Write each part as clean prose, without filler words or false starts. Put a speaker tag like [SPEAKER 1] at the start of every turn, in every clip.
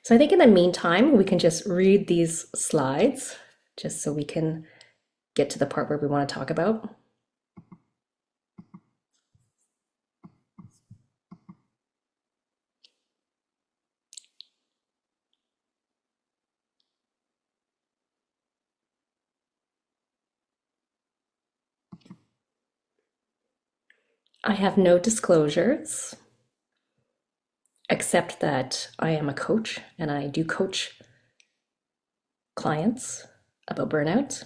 [SPEAKER 1] So I think in the meantime, we can just read these slides just so we can get to the part where we want to talk about. I have no disclosures, except that I am a coach and I do coach clients about burnout.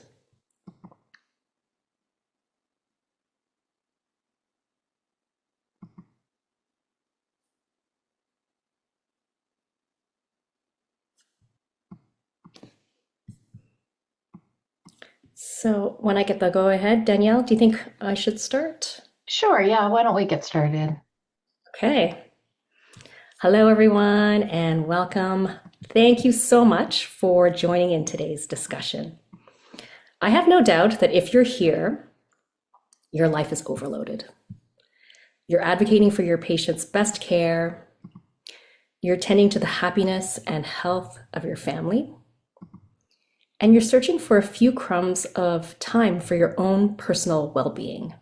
[SPEAKER 1] So when I get the go ahead, Danielle, do you think I should start?
[SPEAKER 2] Sure, yeah, why don't we get started?
[SPEAKER 1] Okay. Hello, everyone, and welcome. Thank you so much for joining in today's discussion. I have no doubt that if you're here, your life is overloaded. You're advocating for your patient's best care. You're tending to the happiness and health of your family. And you're searching for a few crumbs of time for your own personal well being.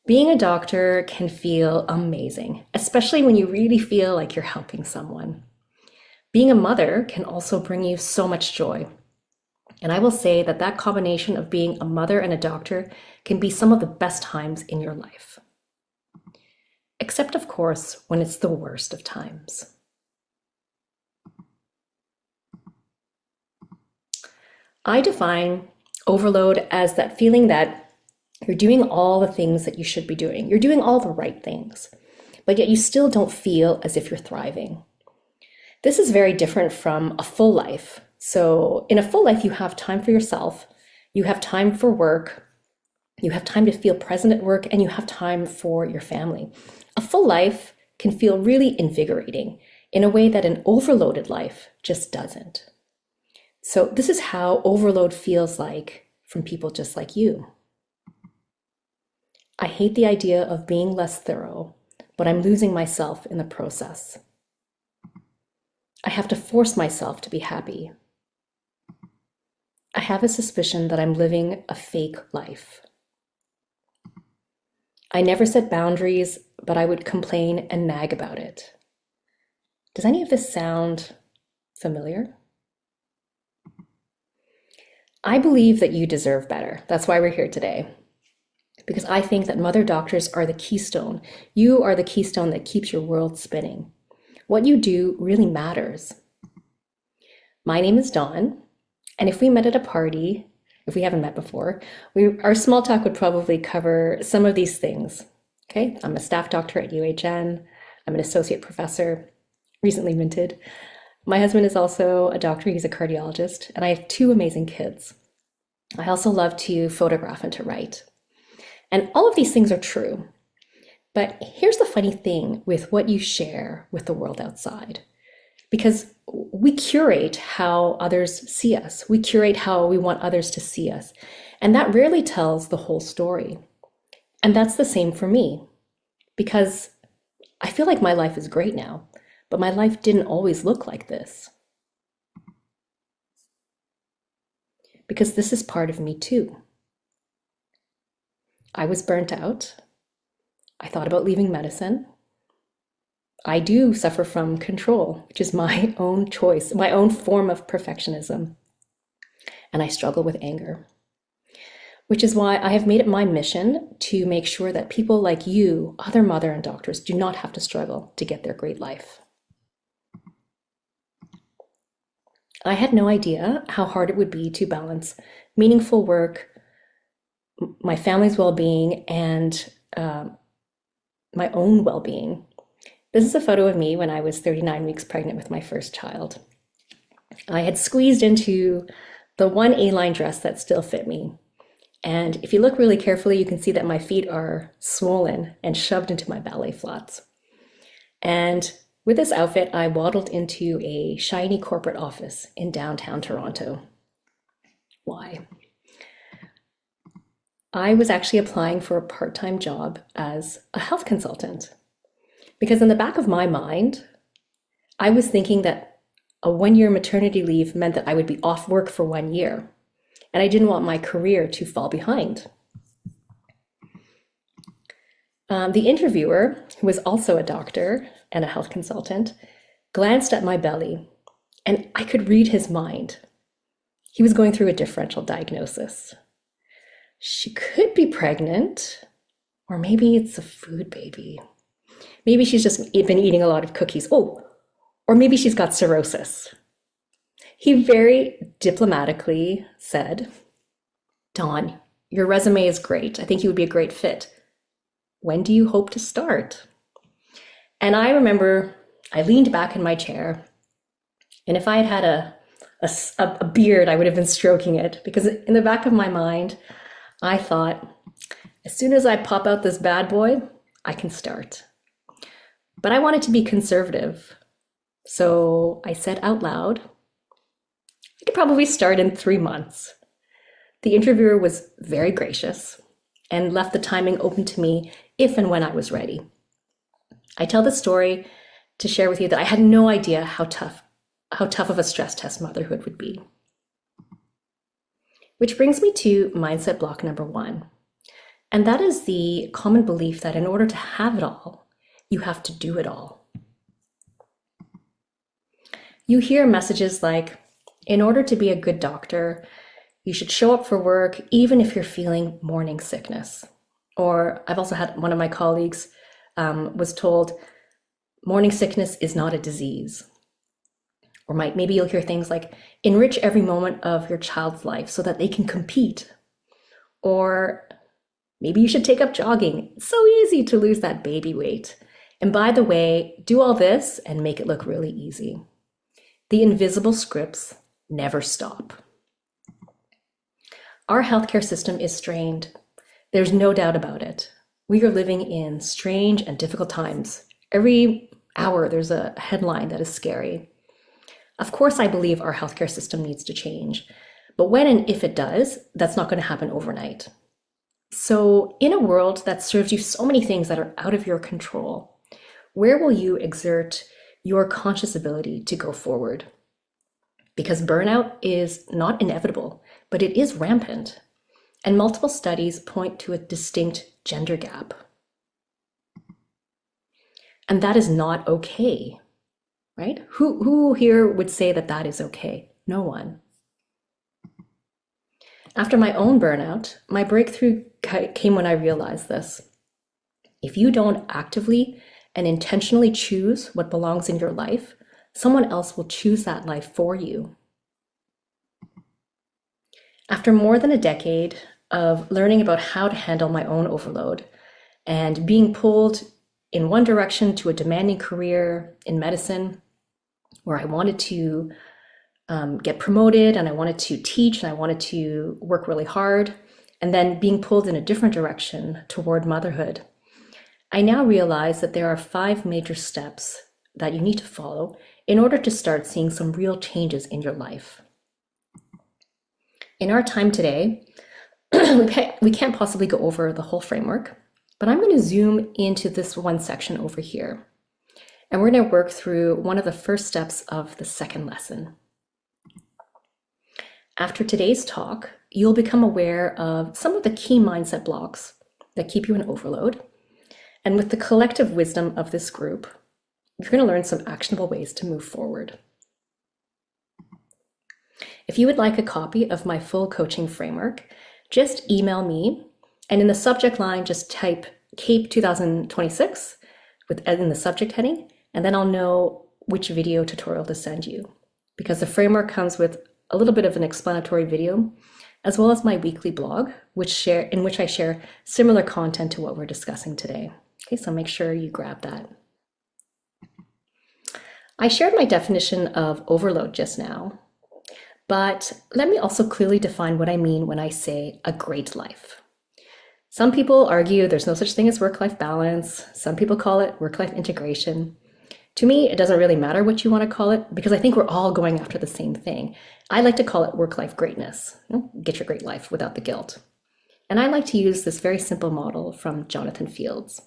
[SPEAKER 1] Being a doctor can feel amazing, especially when you really feel like you're helping someone. Being a mother can also bring you so much joy. And I will say that that combination of being a mother and a doctor can be some of the best times in your life. Except, of course, when it's the worst of times. I define overload as that feeling that you're doing all the things that you should be doing. You're doing all the right things, but yet you still don't feel as if you're thriving. This is very different from a full life. So, in a full life, you have time for yourself, you have time for work, you have time to feel present at work, and you have time for your family. A full life can feel really invigorating in a way that an overloaded life just doesn't. So, this is how overload feels like from people just like you. I hate the idea of being less thorough, but I'm losing myself in the process. I have to force myself to be happy. I have a suspicion that I'm living a fake life. I never set boundaries, but I would complain and nag about it. Does any of this sound familiar? I believe that you deserve better. That's why we're here today. Because I think that mother doctors are the keystone. You are the keystone that keeps your world spinning. What you do really matters. My name is Dawn, and if we met at a party, if we haven't met before, our small talk would probably cover some of these things. Okay, I'm a staff doctor at UHN. I'm an associate professor, recently minted. My husband is also a doctor, he's a cardiologist, and I have two amazing kids. I also love to photograph and to write. And all of these things are true. But here's the funny thing with what you share with the world outside. Because we curate how others see us. We curate how we want others to see us. And that rarely tells the whole story. And that's the same for me. Because I feel like my life is great now, but my life didn't always look like this. Because this is part of me too. I was burnt out. I thought about leaving medicine. I do suffer from control, which is my own choice, my own form of perfectionism. And I struggle with anger, which is why I have made it my mission to make sure that people like you, other mother and doctors, do not have to struggle to get their great life. I had no idea how hard it would be to balance meaningful work, my family's well being, and my own well being. This is a photo of me when I was 39 weeks pregnant with my first child. I had squeezed into the one A-line dress that still fit me. And if you look really carefully, you can see that my feet are swollen and shoved into my ballet flats. And with this outfit, I waddled into a shiny corporate office in downtown Toronto. Why? I was actually applying for a part-time job as a health consultant because in the back of my mind, I was thinking that a 1 year maternity leave meant that I would be off work for 1 year, and I didn't want my career to fall behind. The interviewer, who was also a doctor and a health consultant, glanced at my belly, and I could read his mind. He was going through a differential diagnosis. She could be pregnant, or maybe it's a food baby. Maybe she's just been eating a lot of cookies. Oh, or maybe she's got cirrhosis. He very diplomatically said, Dawn, your resume is great. I think you would be a great fit. When do you hope to start? And I remember I leaned back in my chair, and if I had had a beard, I would have been stroking it, because in the back of my mind, I thought, as soon as I pop out this bad boy, I can start. But I wanted to be conservative. So I said out loud, I could probably start in 3 months. The interviewer was very gracious and left the timing open to me if and when I was ready. I tell this story to share with you that I had no idea how tough of a stress test motherhood would be. Which brings me to mindset block number 1. And that is the common belief that in order to have it all, you have to do it all. You hear messages like, in order to be a good doctor, you should show up for work even if you're feeling morning sickness. Or I've also had one of my colleagues was told, morning sickness is not a disease. Or maybe you'll hear things like, enrich every moment of your child's life so that they can compete. Or maybe you should take up jogging. It's so easy to lose that baby weight. And by the way, do all this and make it look really easy. The invisible scripts never stop. Our healthcare system is strained. There's no doubt about it. We are living in strange and difficult times. Every hour, there's a headline that is scary. Of course, I believe our healthcare system needs to change, but when and if it does, that's not going to happen overnight. So in a world that serves you so many things that are out of your control, where will you exert your conscious ability to go forward? Because burnout is not inevitable, but it is rampant. And multiple studies point to a distinct gender gap. And that is not okay, right? Who here would say that that is okay? No one. After my own burnout, my breakthrough came when I realized this. If you don't actively and intentionally choose what belongs in your life, someone else will choose that life for you. After more than a decade of learning about how to handle my own overload and being pulled in one direction to a demanding career in medicine, where I wanted to get promoted and I wanted to teach and I wanted to work really hard, and then being pulled in a different direction toward motherhood, I now realize that there are 5 major steps that you need to follow in order to start seeing some real changes in your life. In our time today, we can't possibly go over the whole framework, but I'm going to zoom into this one section over here. And we're going to work through one of the first steps of the second lesson. After today's talk, you'll become aware of some of the key mindset blocks that keep you in overload. And with the collective wisdom of this group, you're going to learn some actionable ways to move forward. If you would like a copy of my full coaching framework, just email me, and in the subject line, just type CAPE 2026 in the subject heading, and then I'll know which video tutorial to send you, because the framework comes with a little bit of an explanatory video, as well as my weekly blog, in which I share similar content to what we're discussing today. Okay, so make sure you grab that. I shared my definition of overload just now, but let me also clearly define what I mean when I say a great life. Some people argue there's no such thing as work-life balance. Some people call it work-life integration. To me, it doesn't really matter what you want to call it, because I think we're all going after the same thing. I like to call it work-life greatness. Get your great life without the guilt. And I like to use this very simple model from Jonathan Fields.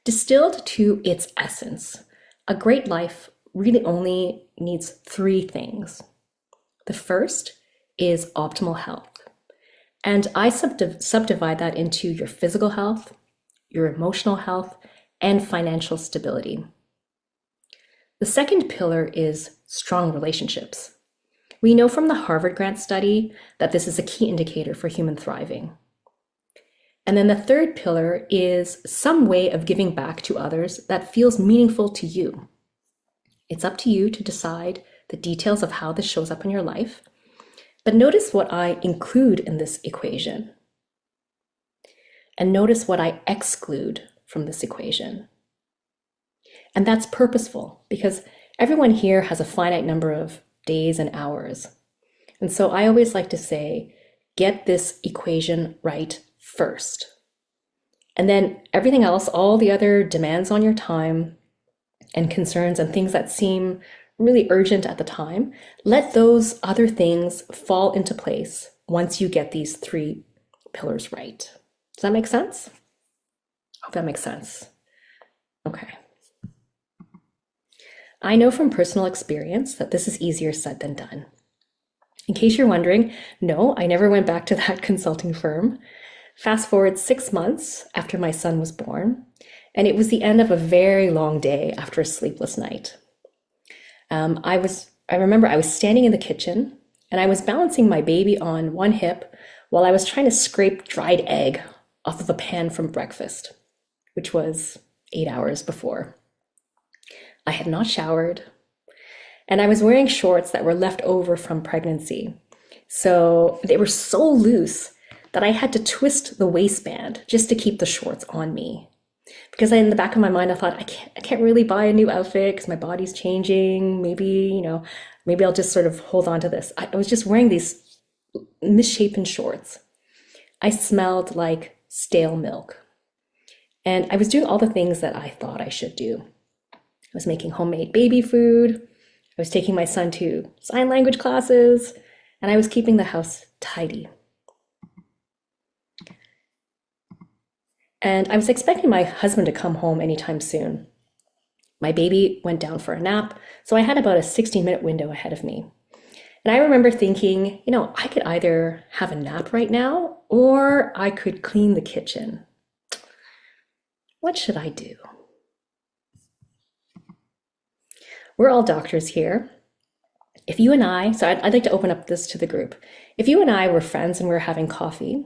[SPEAKER 1] Distilled to its essence, a great life really only needs three things. The first is optimal health. And I subdivide that into your physical health, your emotional health, and financial stability. The second pillar is strong relationships. We know from the Harvard Grant study that this is a key indicator for human thriving. And then the third pillar is some way of giving back to others that feels meaningful to you. It's up to you to decide the details of how this shows up in your life. But notice what I include in this equation. And notice what I exclude from this equation. And that's purposeful because everyone here has a finite number of days and hours. And so I always like to say, get this equation right first. And then everything else, all the other demands on your time and concerns and things that seem really urgent at the time, let those other things fall into place once you get these three pillars right. Does that make sense? I hope that makes sense. Okay. I know from personal experience that this is easier said than done. In case you're wondering, no, I never went back to that consulting firm. Fast forward 6 months after my son was born, and it was the end of a very long day after a sleepless night. I remember I was standing in the kitchen and I was balancing my baby on one hip while I was trying to scrape dried egg off of a pan from breakfast, which was 8 hours before. I had not showered, and I was wearing shorts that were left over from pregnancy. So they were so loose that I had to twist the waistband just to keep the shorts on me. Because in the back of my mind, I thought, I can't really buy a new outfit because my body's changing. Maybe I'll just sort of hold on to this. I was just wearing these misshapen shorts. I smelled like stale milk. And I was doing all the things that I thought I should do. I was making homemade baby food. I was taking my son to sign language classes, and I was keeping the house tidy. And I was expecting my husband to come home anytime soon. My baby went down for a nap, so I had about a 60-minute window ahead of me. And I remember thinking, I could either have a nap right now, or I could clean the kitchen. What should I do? We're all doctors here. If you and I, so I'd like to open up this to the group. If you and I were friends and we were having coffee,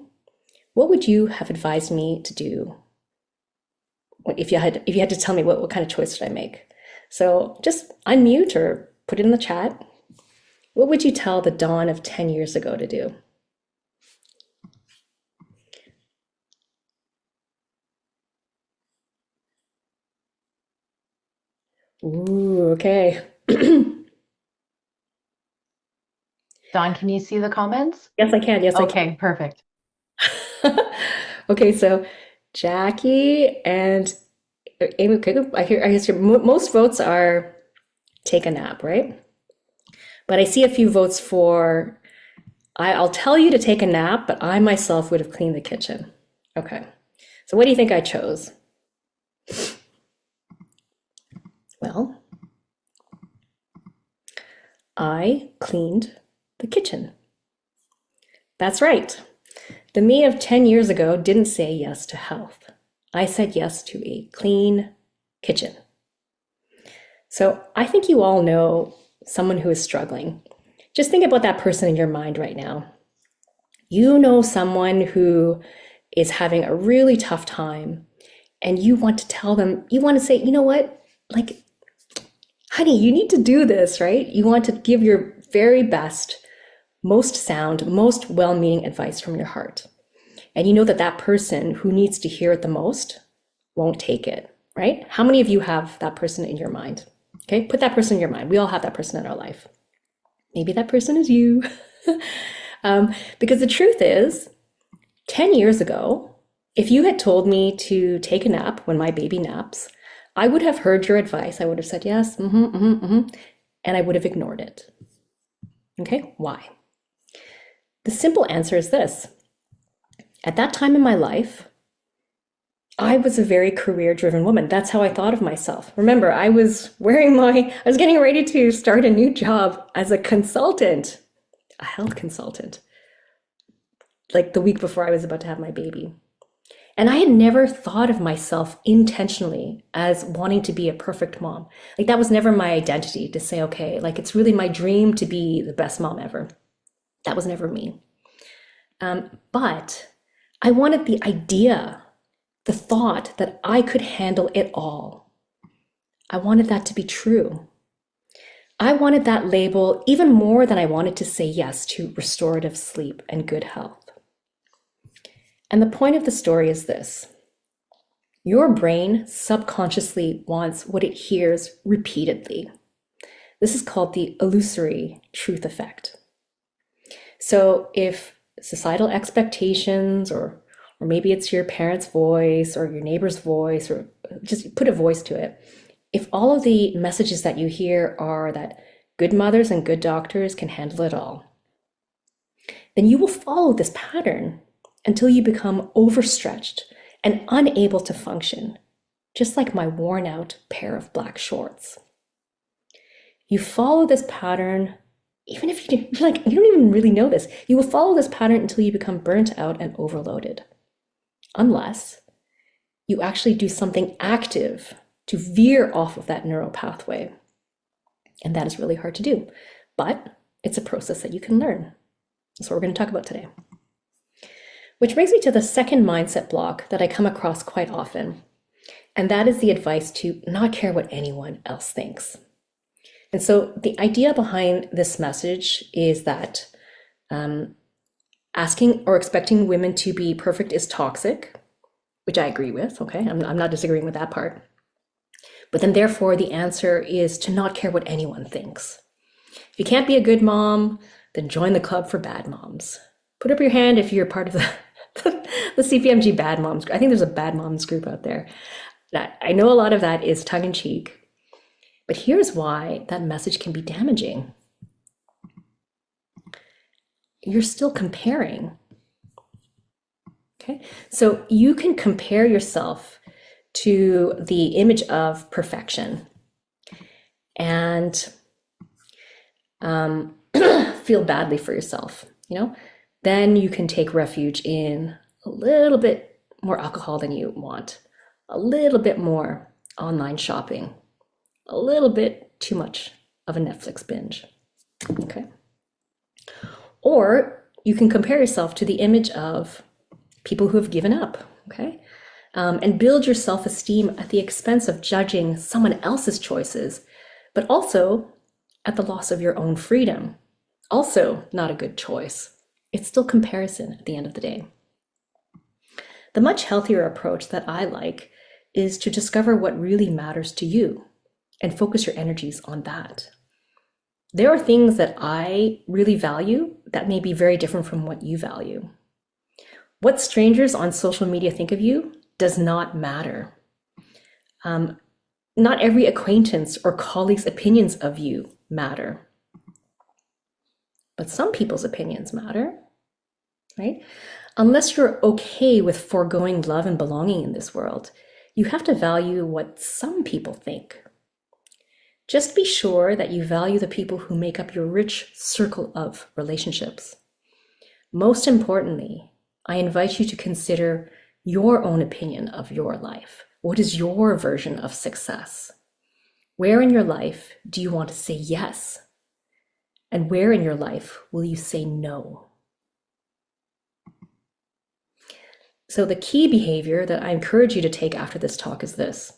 [SPEAKER 1] what would you have advised me to do? If you had to tell me what kind of choice should I make? So just unmute or put it in the chat. What would you tell the Dawn of 10 years ago to do? Ooh, okay.
[SPEAKER 2] Dawn, can you see the comments?
[SPEAKER 1] Yes, I can. Yes, I can.
[SPEAKER 2] Okay, perfect.
[SPEAKER 1] Okay, so Jackie and Amy, I guess most votes are take a nap, right? But I see a few votes for I'll tell you to take a nap, but I myself would have cleaned the kitchen. Okay, so what do you think I chose? Well, I cleaned the kitchen. That's right. The me of 10 years ago didn't say yes to health. I said yes to a clean kitchen. So I think you all know someone who is struggling. Just think about that person in your mind right now. You know someone who is having a really tough time, and you want to tell them, you want to say, you know what, like, honey, you need to do this, right? You want to give your very best, most sound, most well-meaning advice from your heart. And you know that that person who needs to hear it the most won't take it, right? How many of you have that person in your mind? Okay, put that person in your mind. We all have that person in our life. Maybe that person is you. Because the truth is, 10 years ago, if you had told me to take a nap when my baby naps, I would have heard your advice. I would have said yes, and I would have ignored it. Okay, why? The simple answer is this. At that time in my life, I was a very career-driven woman. That's how I thought of myself. Remember, I was getting ready to start a new job as a consultant, a health consultant, like the week before I was about to have my baby. And I had never thought of myself intentionally as wanting to be a perfect mom. Like that was never my identity to say, okay, like it's really my dream to be the best mom ever. That was never me. But I wanted the idea, the thought that I could handle it all. I wanted that to be true. I wanted that label even more than I wanted to say yes to restorative sleep and good health. And the point of the story is this. Your brain subconsciously wants what it hears repeatedly. This is called the illusory truth effect. So if societal expectations, or maybe it's your parents' voice or your neighbor's voice, or just put a voice to it, if all of the messages that you hear are that good mothers and good doctors can handle it all, then you will follow this pattern until you become overstretched and unable to function, just like my worn out pair of black shorts. You follow this pattern, even if you don't even really know this, you will follow this pattern until you become burnt out and overloaded. Unless you actually do something active to veer off of that neural pathway. And that is really hard to do, but it's a process that you can learn. That's what we're going to talk about today. Which brings me to the second mindset block that I come across quite often, and that is the advice to not care what anyone else thinks. And so the idea behind this message is that asking or expecting women to be perfect is toxic, which I agree with, okay? I'm not disagreeing with that part. But then therefore the answer is to not care what anyone thinks. If you can't be a good mom, then join the club for bad moms. Put up your hand if you're part of the CPMG bad moms. I think there's a bad moms group out there. I know a lot of that is tongue in cheek, but here's why that message can be damaging. You're still comparing. Okay, so you can compare yourself to the image of perfection and feel badly for yourself, Then you can take refuge in a little bit more alcohol than you want, a little bit more online shopping, a little bit too much of a Netflix binge, okay? Or you can compare yourself to the image of people who have given up, okay? And build your self-esteem at the expense of judging someone else's choices, but also at the loss of your own freedom. Also not a good choice. It's still comparison at the end of the day. The much healthier approach that I like is to discover what really matters to you and focus your energies on that. There are things that I really value that may be very different from what you value. What strangers on social media think of you does not matter. Not every acquaintance or colleague's opinions of you matter. But some people's opinions matter, right? Unless you're okay with foregoing love and belonging in this world, you have to value what some people think. Just be sure that you value the people who make up your rich circle of relationships. Most importantly, I invite you to consider your own opinion of your life. What is your version of success? Where in your life do you want to say yes? And where in your life will you say no? So the key behavior that I encourage you to take after this talk is this.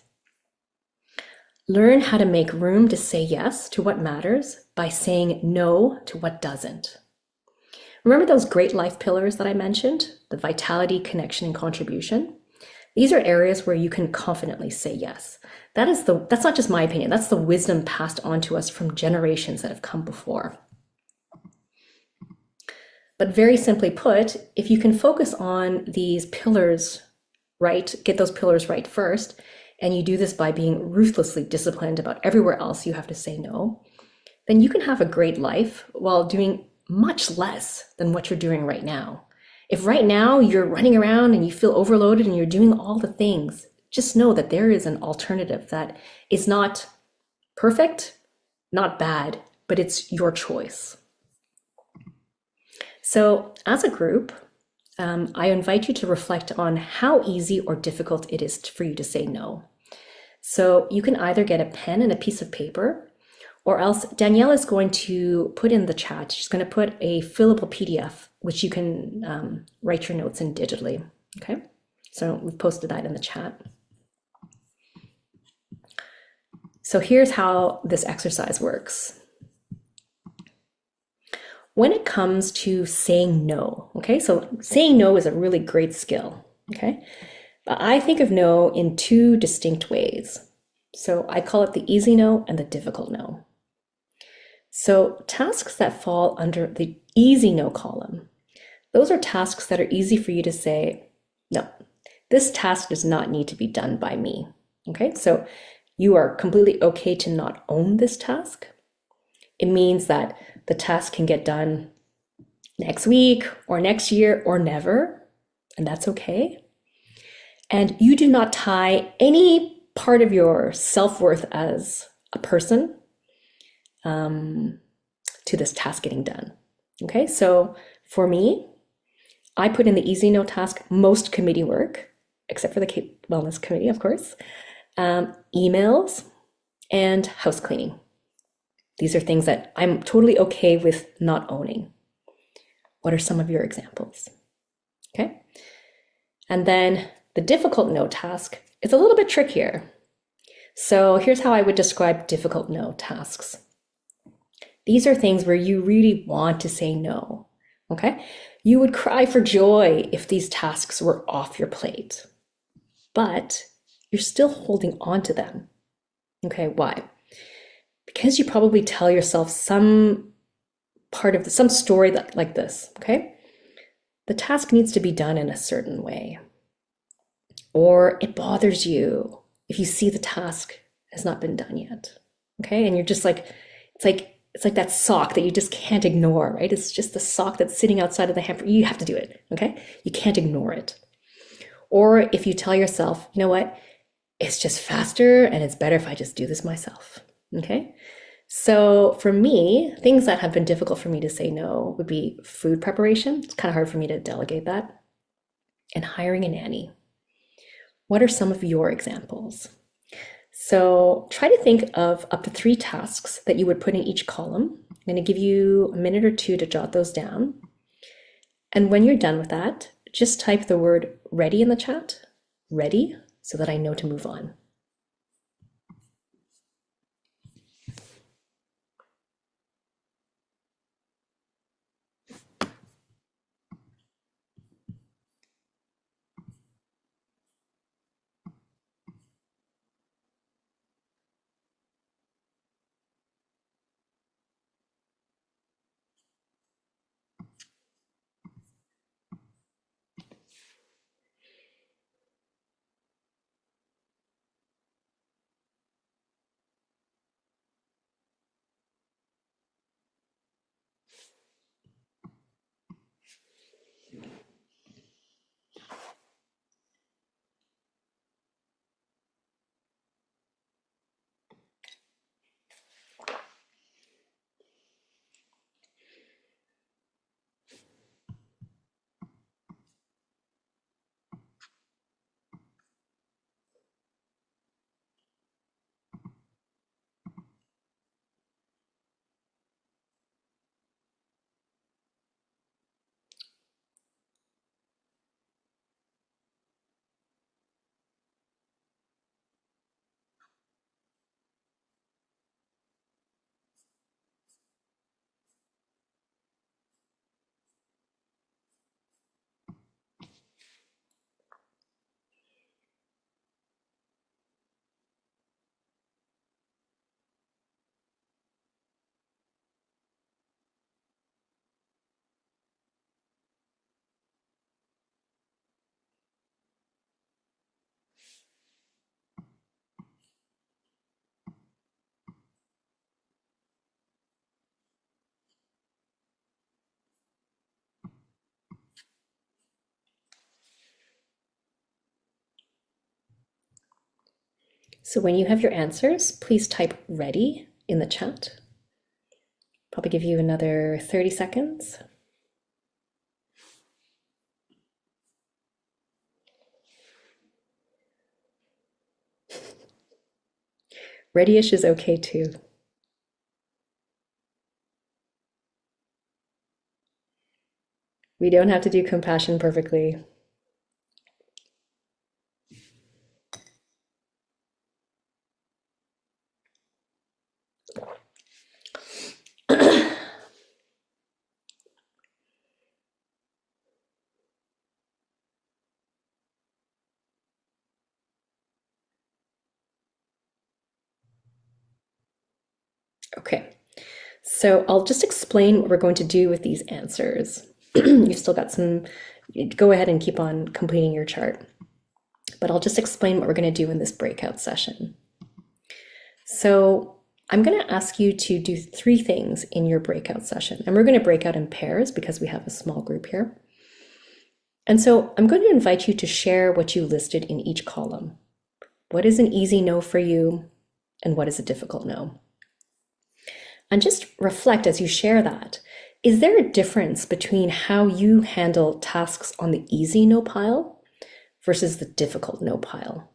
[SPEAKER 1] Learn how to make room to say yes to what matters by saying no to what doesn't. Remember those great life pillars that I mentioned? The vitality, connection, and contribution? These are areas where you can confidently say yes. That's not just my opinion, that's the wisdom passed on to us from generations that have come before. But very simply put, if you can focus on these pillars right, get those pillars right first, and you do this by being ruthlessly disciplined about everywhere else you have to say no, then you can have a great life while doing much less than what you're doing right now. If right now you're running around and you feel overloaded and you're doing all the things, just know that there is an alternative that is not perfect, not bad, but it's your choice. So, as a group, I invite you to reflect on how easy or difficult it is for you to say no. So, you can either get a pen and a piece of paper, or else Danielle is going to put in the chat. She's going to put a fillable PDF, which you can write your notes in digitally. Okay, so we've posted that in the chat. So here's how this exercise works. When it comes to saying no, okay, so saying no is a really great skill, okay? But I think of no in two distinct ways. So I call it the easy no and the difficult no. So tasks that fall under the easy no column, those are tasks that are easy for you to say, no, this task does not need to be done by me, okay? So you are completely okay to not own this task. It means that the task can get done next week or next year or never, and that's okay. And you do not tie any part of your self-worth as a person to this task getting done. Okay, so for me, I put in the easy no task most committee work, except for the wellness committee, of course, emails, and house cleaning. These are things that I'm totally okay with not owning. What are some of your examples? Okay. And then the difficult no task is a little bit trickier. So here's how I would describe difficult no tasks. These are things where you really want to say no. Okay. You would cry for joy if these tasks were off your plate, but you're still holding on to them. Okay. Why? Because you probably tell yourself some part of some story like this, okay? The task needs to be done in a certain way. Or it bothers you if you see the task has not been done yet, okay? And you're just like, it's like that sock that you just can't ignore, right? It's just the sock that's sitting outside of the hamper. You have to do it, okay? You can't ignore it. Or if you tell yourself, you know what? It's just faster and it's better if I just do this myself, okay? So for me, things that have been difficult for me to say no would be food preparation. It's kind of hard for me to delegate that. And hiring a nanny. What are some of your examples? So try to think of up to 3 tasks that you would put in each column. I'm going to give you a minute or two to jot those down. And when you're done with that, just type the word ready in the chat, ready, so that I know to move on. So when you have your answers, please type ready in the chat. Probably give you another 30 seconds. Ready-ish is okay too. We don't have to do compassion perfectly. Okay, so I'll just explain what we're going to do with these answers. You've still got some, go ahead and keep on completing your chart, but I'll just explain what we're going to do in this breakout session. So I'm going to ask you to do 3 things in your breakout session, and we're going to break out in pairs because we have a small group here. And so I'm going to invite you to share what you listed in each column. What is an easy no for you, and what is a difficult no? And just reflect as you share that. Is there a difference between how you handle tasks on the easy no pile versus the difficult no pile?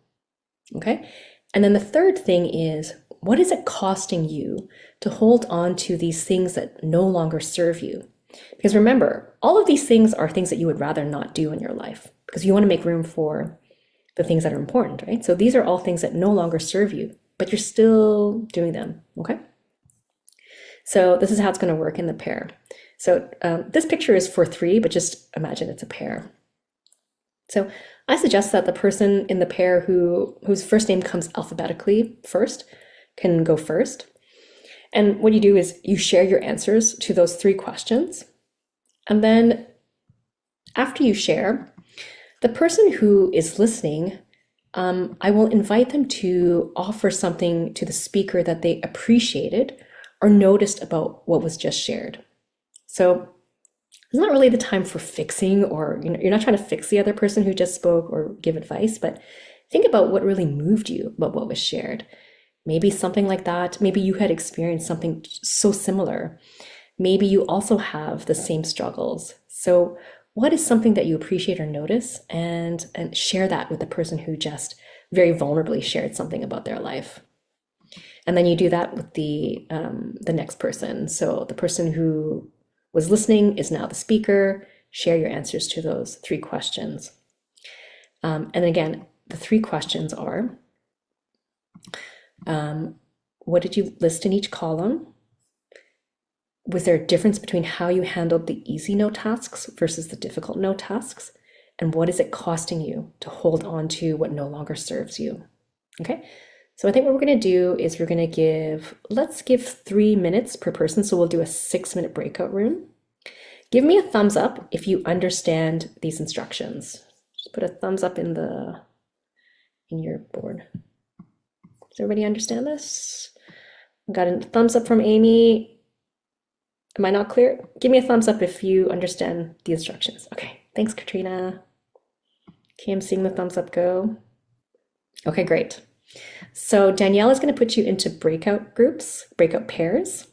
[SPEAKER 1] Okay. And then the third thing is, what is it costing you to hold on to these things that no longer serve you? Because remember, all of these things are things that you would rather not do in your life because you want to make room for the things that are important, right? So these are all things that no longer serve you, but you're still doing them. Okay. So this is how it's going to work in the pair. So this picture is for 3, but just imagine it's a pair. So I suggest that the person in the pair whose first name comes alphabetically first can go first. And what you do is you share your answers to those 3 questions. And then after you share, the person who is listening, I will invite them to offer something to the speaker that they appreciated or noticed about what was just shared. So it's not really the time for fixing, or you're not trying to fix the other person who just spoke or give advice, but think about what really moved you about what was shared. Maybe something like that. Maybe you had experienced something so similar. Maybe you also have the same struggles. So what is something that you appreciate or notice, and share that with the person who just very vulnerably shared something about their life. And then you do that with the next person. So the person who was listening is now the speaker. Share your answers to those 3 questions. And again, the 3 questions are, what did you list in each column? Was there a difference between how you handled the easy no tasks versus the difficult no tasks? And what is it costing you to hold on to what no longer serves you? Okay. So I think what we're going to do is we're going to let's give 3 minutes per person. So we'll do a 6-minute breakout room. Give me a thumbs up if you understand these instructions. Just put a thumbs up in your board. Does everybody understand this? I got a thumbs up from Amy. Am I not clear? Give me a thumbs up if you understand the instructions. Okay, thanks, Katrina. Okay, I'm seeing the thumbs up go. Okay, great. So Danielle is going to put you into breakout groups, breakout pairs,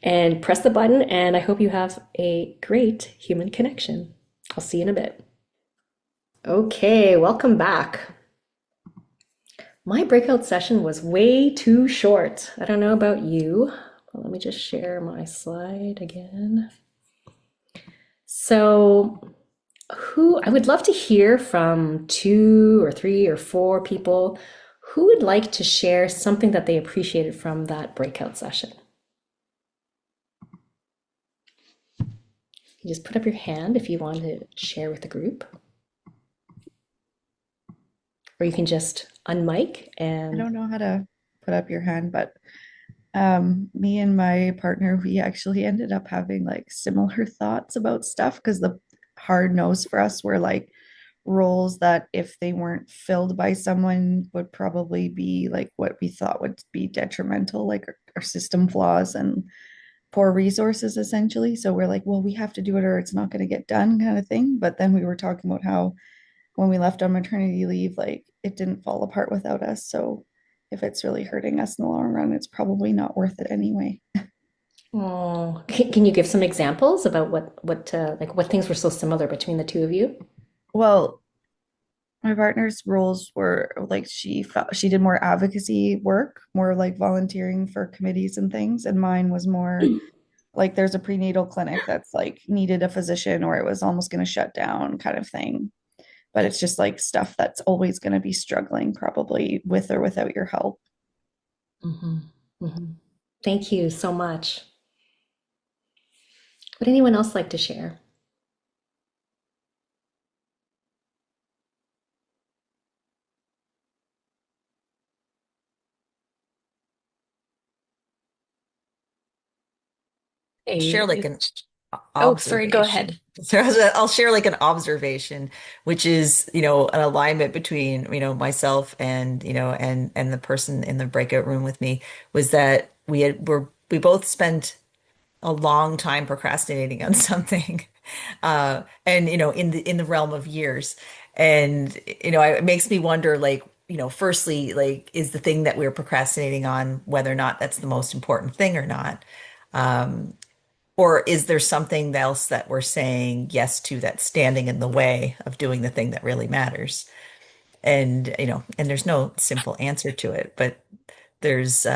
[SPEAKER 1] and press the button, and I hope you have a great human connection. I'll see you in a bit. Okay, welcome back. My breakout session was way too short. I don't know about you. Let me just share my slide again. So I would love to hear from 2 or 3 or 4 people who would like to share something that they appreciated from that breakout session. You just put up your hand if you want to share with the group. Or you can just unmic and...
[SPEAKER 3] I don't know how to put up your hand, but me and my partner, we actually ended up having like similar thoughts about stuff, because the hard no's for us were like roles that if they weren't filled by someone would probably be like what we thought would be detrimental, like our system flaws and poor resources essentially. So we're like, well, we have to do it or it's not going to get done, kind of thing. But then we were talking about how when we left on maternity leave, like it didn't fall apart without us. So if it's really hurting us in the long run, it's probably not worth it anyway.
[SPEAKER 1] Oh, can you give some examples about what things were so similar between the two of you?
[SPEAKER 3] Well, my partner's roles were like she felt she did more advocacy work, more like volunteering for committees and things, and mine was more like there's a prenatal clinic that's like needed a physician or it was almost going to shut down kind of thing. But it's just like stuff that's always going to be struggling probably with or without your help.
[SPEAKER 1] Hmm. Hmm. Thank you so much. Would anyone else like to share?
[SPEAKER 4] Share
[SPEAKER 5] Hey,
[SPEAKER 4] like an
[SPEAKER 5] it's, oh, sorry, go ahead.
[SPEAKER 4] observation. So I'll share like an observation, which is, an alignment between, myself and, and the person in the breakout room with me was that we both spent a long time procrastinating on something. And, in the realm of years. And, it makes me wonder, like, firstly, like, is the thing that we're procrastinating on, whether or not that's the most important thing or not? Um, or is there something else that we're saying yes to that's standing in the way of doing the thing that really matters? And, and there's no simple answer to it, but there's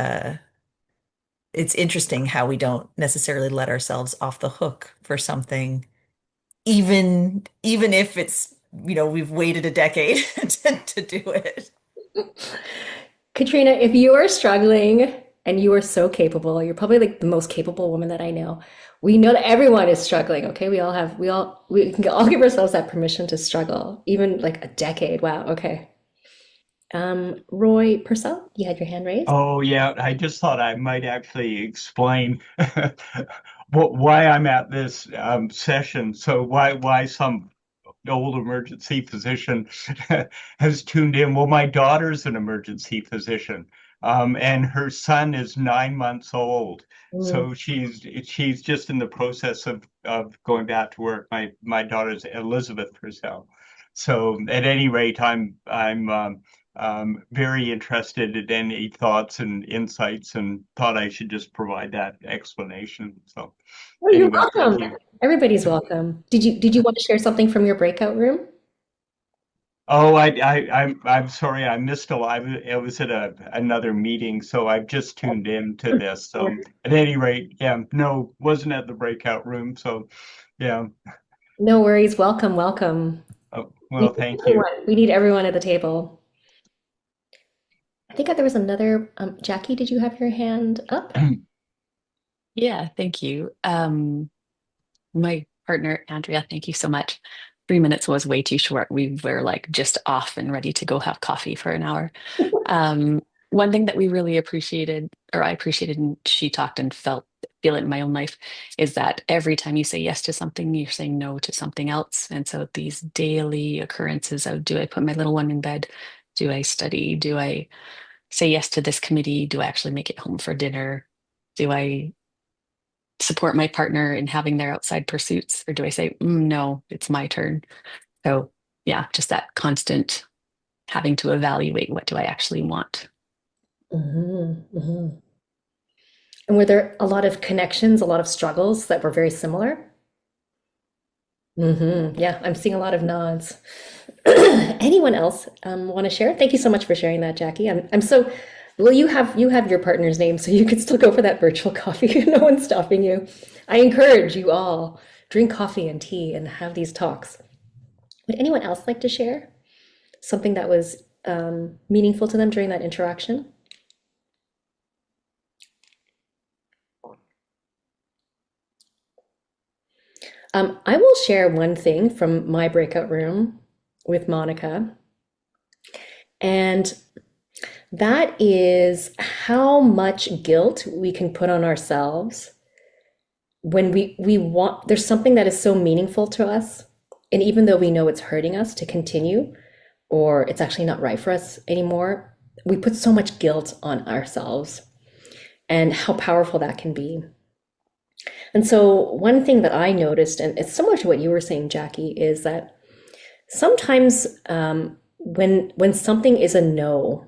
[SPEAKER 4] it's interesting how we don't necessarily let ourselves off the hook for something, even if it's, we've waited a decade to do it.
[SPEAKER 1] Katrina, if you are struggling and you are so capable, you're probably like the most capable woman that I know. We know that everyone is struggling, okay? We can all give ourselves that permission to struggle, even like a decade. Wow, okay. Roy Purcell, you had your hand raised.
[SPEAKER 6] Oh, yeah. I just thought I might actually explain why I'm at this session. So why some old emergency physician has tuned in. Well, my daughter's an emergency physician, and her son is 9 months old.
[SPEAKER 1] Mm.
[SPEAKER 6] So she's just in the process of going back to work. My daughter's Elizabeth Purcell. So at any rate, I'm very interested in any thoughts and insights, and thought I should just provide that explanation. So
[SPEAKER 1] Oh, you're
[SPEAKER 6] anyway, thank
[SPEAKER 1] welcome.
[SPEAKER 6] you.
[SPEAKER 1] Everybody's welcome. Did you want to share something from your breakout room?
[SPEAKER 6] Oh, I'm sorry, I missed a lot. I was at another meeting, so I've just tuned in to this. So at any rate, yeah, no, wasn't at the breakout room. So yeah.
[SPEAKER 1] No worries. Welcome, welcome.
[SPEAKER 6] Oh,
[SPEAKER 1] We
[SPEAKER 6] well,
[SPEAKER 1] need
[SPEAKER 6] thank you.
[SPEAKER 1] everyone. We need everyone at the table. I think there was another. Jackie, did you have your hand up?
[SPEAKER 5] Yeah, thank you. My partner, Andrea, thank you so much. 3 minutes was way too short. We were like just off and ready to go have coffee for an hour. One thing that we really appreciated, or I appreciated, and she talked and feel it in my own life, is that every time you say yes to something, you're saying no to something else. And so these daily occurrences of, do I put my little one in bed? Do I study? Do I say yes to this committee? Do I actually make it home for dinner? Do I support my partner in having their outside pursuits? Or do I say, no, it's my turn? So, yeah, just that constant having to evaluate, what do I actually want?
[SPEAKER 1] Hmm. Hmm. And were there a lot of connections, a lot of struggles that were very similar? Yeah, I'm seeing a lot of nods. Anyone else want to share? Thank you so much for sharing that, Jackie. I'm so well. You have your partner's name, so you can still go for that virtual coffee. No one's stopping you. I encourage you all drink coffee and tea and have these talks. Would anyone else like to share something that was meaningful to them during that interaction? I will share one thing from my breakout room with Monica, and that is how much guilt we can put on ourselves when we want there's something that is so meaningful to us, and even though we know it's hurting us to continue or it's actually not right for us anymore, we put so much guilt on ourselves and how powerful that can be. And so one thing that I noticed, and it's similar to what you were saying, Jackie, is that sometimes when something is a no,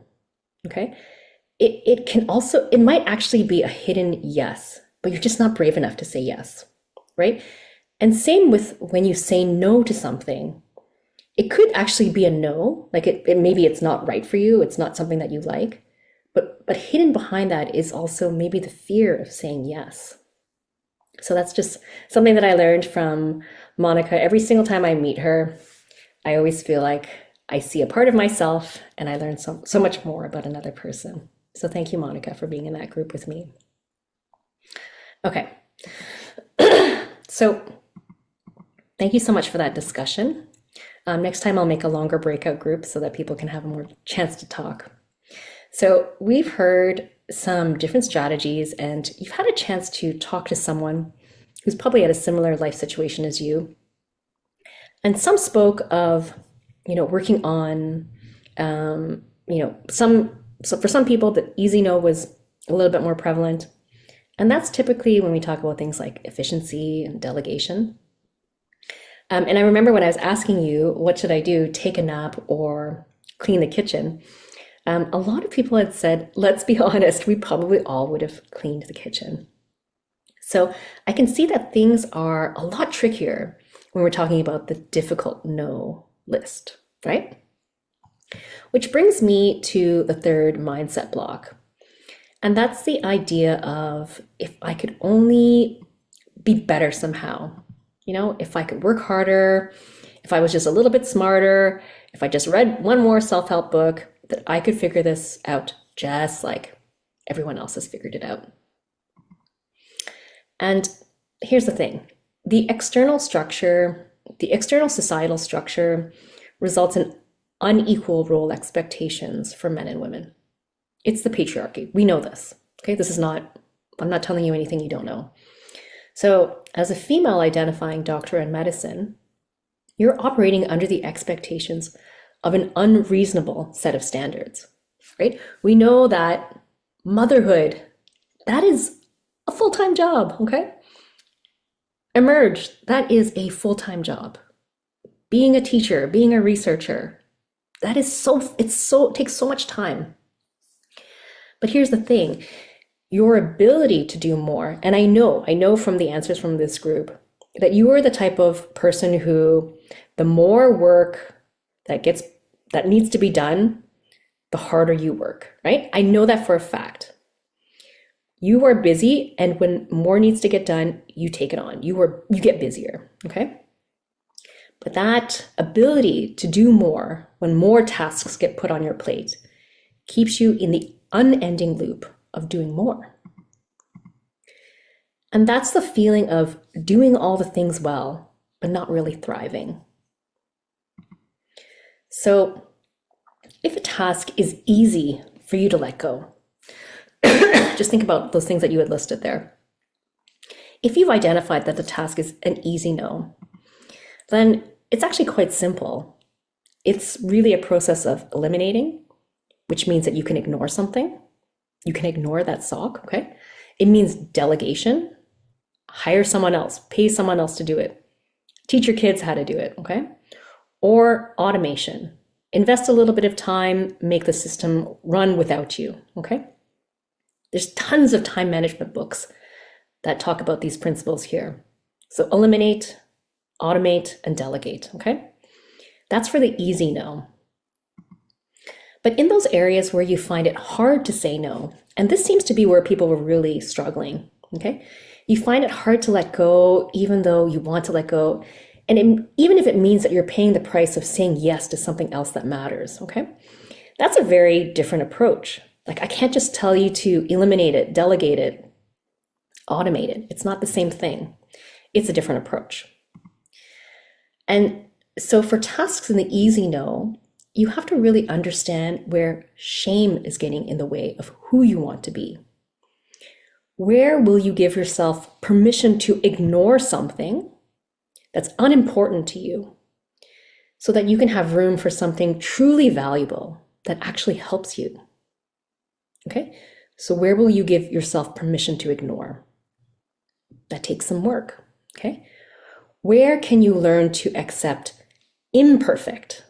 [SPEAKER 1] okay, it can also, it might actually be a hidden yes, but you're just not brave enough to say yes, right? And same with when you say no to something. It could actually be a no, like it maybe it's not right for you, it's not something that you like, but hidden behind that is also maybe the fear of saying yes. So that's just something that I learned from Monica. Every single time I meet her, I always feel like I see a part of myself and I learn so much more about another person. So thank you, Monica, for being in that group with me. Okay. So thank you so much for that discussion. Next time I'll make a longer breakout group so that people can have more chance to talk. So we've heard some different strategies and you've had a chance to talk to someone who's probably at a similar life situation as you. And some spoke of, working on, so for some people, the easy no was a little bit more prevalent. And that's typically when we talk about things like efficiency and delegation. And I remember when I was asking you, what should I do? Take a nap or clean the kitchen? A lot of people had said, let's be honest, we probably all would have cleaned the kitchen. So I can see that things are a lot trickier when we're talking about the difficult no list, right? Which brings me to the third mindset block. And that's the idea of if I could only be better somehow, if I could work harder, if I was just a little bit smarter, if I just read one more self-help book, that I could figure this out just like everyone else has figured it out. And here's the thing, the external societal structure results in unequal role expectations for men and women. It's the patriarchy. We know this. Okay, I'm not telling you anything you don't know. So as a female identifying doctor in medicine, you're operating under the expectations of an unreasonable set of standards, right? We know that motherhood, that is a full-time job, okay? Emerge, that is a full-time job. Being a teacher, being a researcher, it takes so much time. But here's the thing, your ability to do more, and I know from the answers from this group that you are the type of person who the more work that needs to be done, the harder you work, right? I know that for a fact. You are busy, and when more needs to get done, you take it on. You get busier, okay? But that ability to do more when more tasks get put on your plate keeps you in the unending loop of doing more. And that's the feeling of doing all the things well, but not really thriving. So if a task is easy for you to let go, just think about those things that you had listed there. If you've identified that the task is an easy no, then it's actually quite simple. It's really a process of eliminating, which means that you can ignore something. You can ignore that sock, okay? It means delegation. Hire someone else, pay someone else to do it. Teach your kids how to do it, okay? Or automation. Invest a little bit of time, make the system run without you, okay? There's tons of time management books that talk about these principles here. So eliminate, automate, and delegate, okay? That's for the easy no. But in those areas where you find it hard to say no, and this seems to be where people were really struggling, okay? You find it hard to let go, even though you want to let go. And even if it means that you're paying the price of saying yes to something else that matters, okay? That's a very different approach. Like, I can't just tell you to eliminate it, delegate it, automate it. It's not the same thing. It's a different approach. And so for tasks in the easy no, you have to really understand where shame is getting in the way of who you want to be. Where will you give yourself permission to ignore something that's unimportant to you so that you can have room for something truly valuable that actually helps you? Okay, so where will you give yourself permission to ignore? That takes some work, okay? Where can you learn to accept imperfect,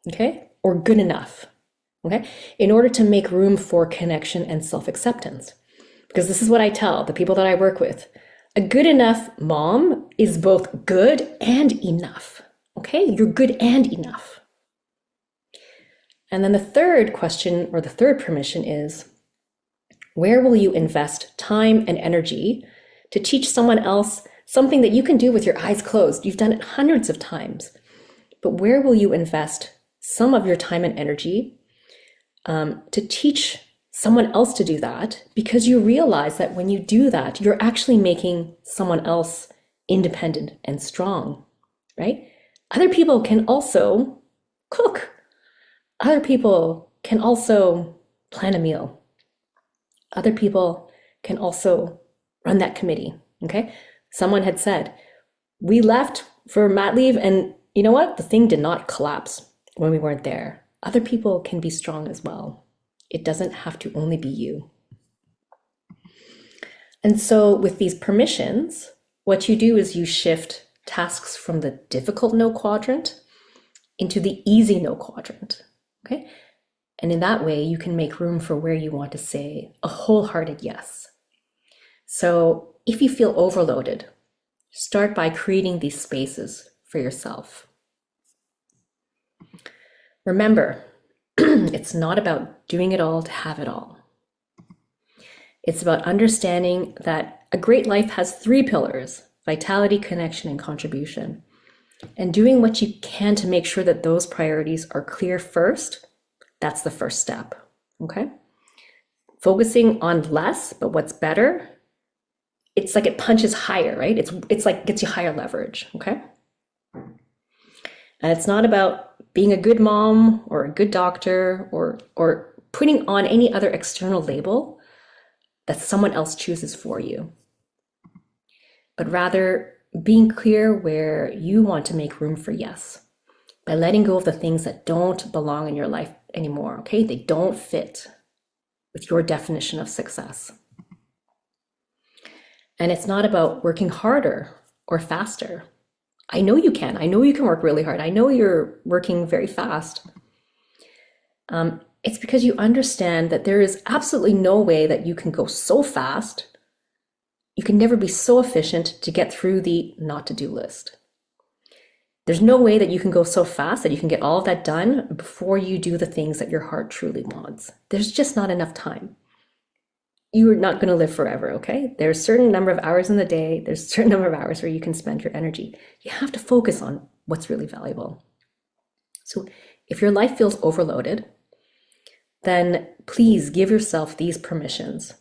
[SPEAKER 1] okay, or good enough okay? In order to make room for connection and self-acceptance. Because this is what I tell the people that I work with. A good enough mom is both good and enough, okay? You're good and enough. And then the third question, or the third permission, is where will you invest time and energy to teach someone else something that you can do with your eyes closed? You've done it hundreds of times. But where will you invest some of your time and energy to teach someone else to do that? Because you realize that when you do that, you're actually making someone else independent and strong, right? Other people can also cook. Other people can also plan a meal. Other people can also run that committee, okay? Someone had said, we left for mat leave and you know what? The thing did not collapse when we weren't there. Other people can be strong as well. It doesn't have to only be you. And so with these permissions, what you do is you shift tasks from the difficult no quadrant into the easy no quadrant, okay? And in that way, you can make room for where you want to say a wholehearted yes. So if you feel overloaded, start by creating these spaces for yourself. Remember, it's not about doing it all to have it all. It's about understanding that a great life has 3 pillars: vitality, connection, and contribution. And doing what you can to make sure that those priorities are clear first, that's the first step, okay? Focusing on less, but what's better, it's like it punches higher, right? It's like gets you higher leverage, okay? And it's not about being a good mom or a good doctor or putting on any other external label that someone else chooses for you, but rather being clear where you want to make room for yes by letting go of the things that don't belong in your life anymore, okay? They don't fit with your definition of success. And it's not about working harder or faster. I know you can. I know you can work really hard. I know you're working very fast. It's because you understand that there is absolutely no way that you can go so fast. You can never be so efficient to get through the not to-do list. There's no way that you can go so fast that you can get all of that done before you do the things that your heart truly wants. There's just not enough time. You're not going to live forever, okay? There's a certain number of hours in the day. There's a certain number of hours where you can spend your energy. You have to focus on what's really valuable. So if your life feels overloaded, then please give yourself these permissions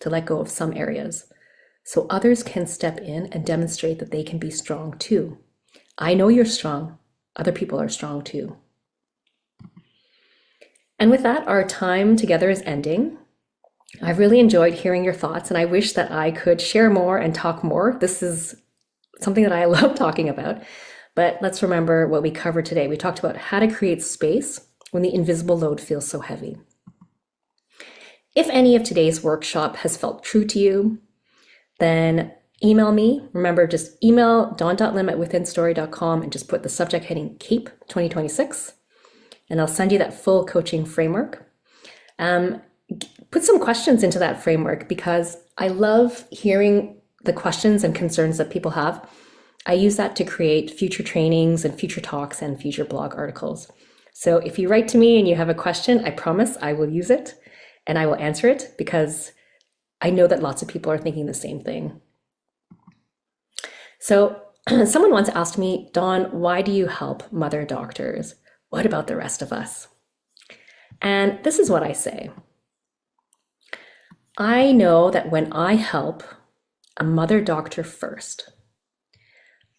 [SPEAKER 1] to let go of some areas so others can step in and demonstrate that they can be strong too. I know you're strong. Other people are strong too. And with that, our time together is ending. I've really enjoyed hearing your thoughts, and I wish that I could share more and talk more. This is something that I love talking about. But let's remember what we covered today. We talked about how to create space when the invisible load feels so heavy. If any of today's workshop has felt true to you, then email me. Remember, just email dawn.lim@withinstory.com and just put the subject heading CAPE 2026, and I'll send you that full coaching framework. Put some questions into that framework because I love hearing the questions and concerns that people have. I use that to create future trainings and future talks and future blog articles. So if you write to me and you have a question, I promise I will use it and I will answer it because I know that lots of people are thinking the same thing. So someone once asked me, Dawn, why do you help mother doctors? What about the rest of us? And this is what I say. I know that when I help a mother doctor first,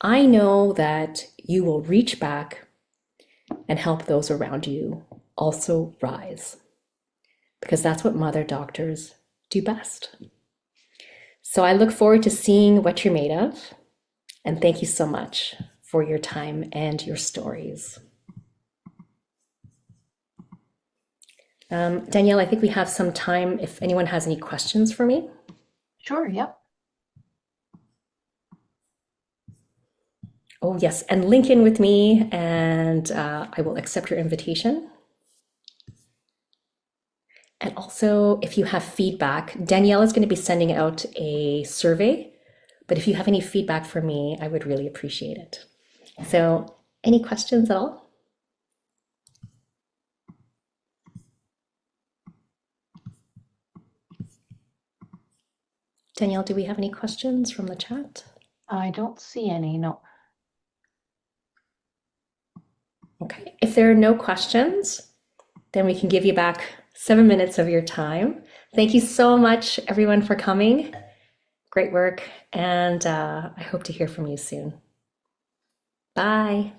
[SPEAKER 1] I know that you will reach back and help those around you also rise, because that's what mother doctors do best. So I look forward to seeing what you're made of, and thank you so much for your time and your stories. Danielle, I think we have some time if anyone has any questions for me.
[SPEAKER 2] Sure, yep.
[SPEAKER 1] Oh, yes, and link in with me and I will accept your invitation. And also, if you have feedback, Danielle is going to be sending out a survey. But if you have any feedback for me, I would really appreciate it. So, any questions at all? Danielle, do we have any questions from the chat?
[SPEAKER 2] I don't see any, no.
[SPEAKER 1] Okay, if there are no questions, then we can give you back 7 minutes of your time. Thank you so much, everyone, for coming. Great work, and I hope to hear from you soon. Bye.